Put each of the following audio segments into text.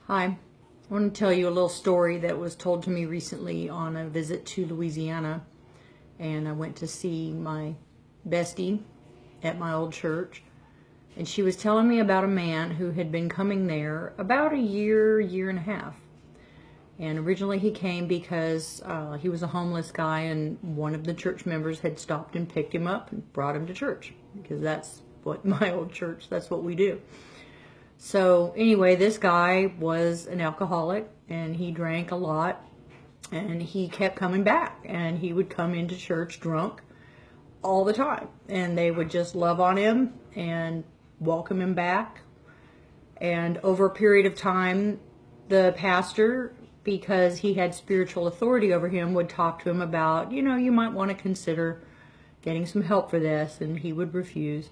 Hi, I want to tell you a little story that was told to me recently on a visit to Louisiana. And I went to see my bestie at my old church. And she was telling me about a man who had been coming there about a year and a half. And originally he came because he was a homeless guy, and one of the church members had stopped and picked him up and brought him to church. Because that's what my old church, that's what we do. So anyway, this guy was an alcoholic, and he drank a lot, and he kept coming back, and he would come into church drunk all the time, and they would just love on him and welcome him back. And over a period of time, the pastor, because he had spiritual authority over him, would talk to him about, you might want to consider getting some help for this, and he would refuse.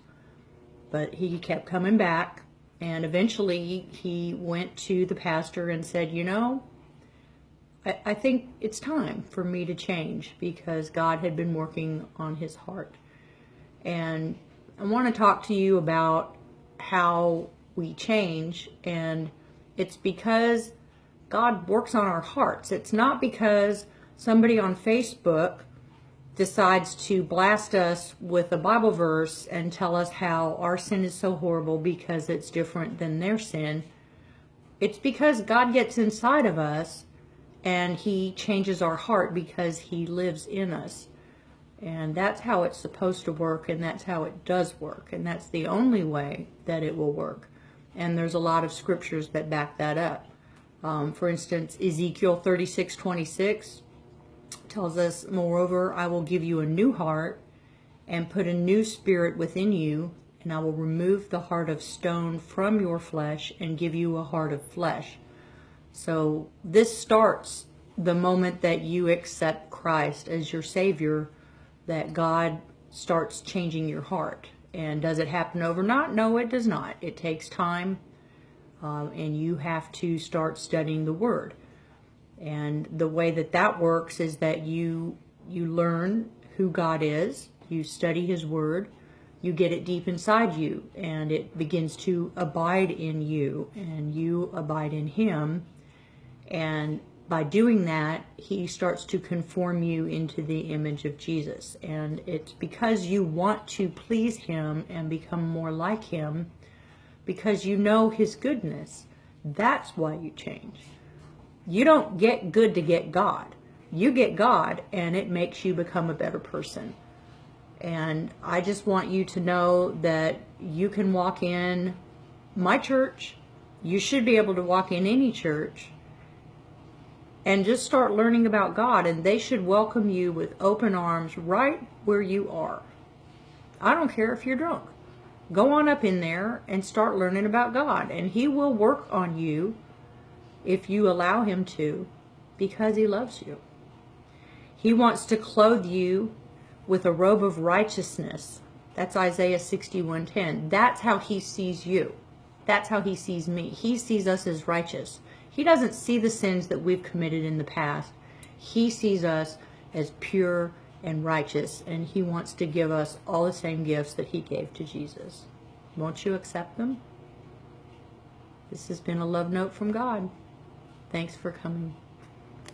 But he kept coming back. And eventually he went to the pastor and said, I think it's time for me to change, because God had been working on his heart. And I want to talk to you about how we change, and it's because God works on our hearts. It's not because somebody on Facebook decides to blast us with a Bible verse and tell us how our sin is so horrible because it's different than their sin. It's because God gets inside of us and he changes our heart because he lives in us. And that's how it's supposed to work, and that's how it does work, and that's the only way that it will work. And there's a lot of scriptures that back that up. For instance, Ezekiel 36:26 tells us, "Moreover, I will give you a new heart and put a new spirit within you, and I will remove the heart of stone from your flesh and give you a heart of flesh." So this starts the moment that you accept Christ as your Savior, that God starts changing your heart. And does it happen overnight? No, it does not. It takes time, and you have to start studying the Word. And the way that works is that you learn who God is, you study his word, you get it deep inside you, and it begins to abide in you, and you abide in him. And by doing that, he starts to conform you into the image of Jesus. And it's because you want to please him and become more like him, because you know his goodness. That's why you change. You don't get good to get God. You get God, and it makes you become a better person. And I just want you to know that you can walk in my church. You should be able to walk in any church and just start learning about God, and they should welcome you with open arms right where you are. I don't care if you're drunk. Go on up in there and start learning about God, and he will work on you if you allow him to, because he loves you. He wants to clothe you with a robe of righteousness. That's Isaiah 61:10. That's how he sees you. That's how he sees me. He sees us as righteous. He doesn't see the sins that we've committed in the past. He sees us as pure and righteous, and he wants to give us all the same gifts that he gave to Jesus. Won't you accept them? This has been a love note from God. Thanks for coming.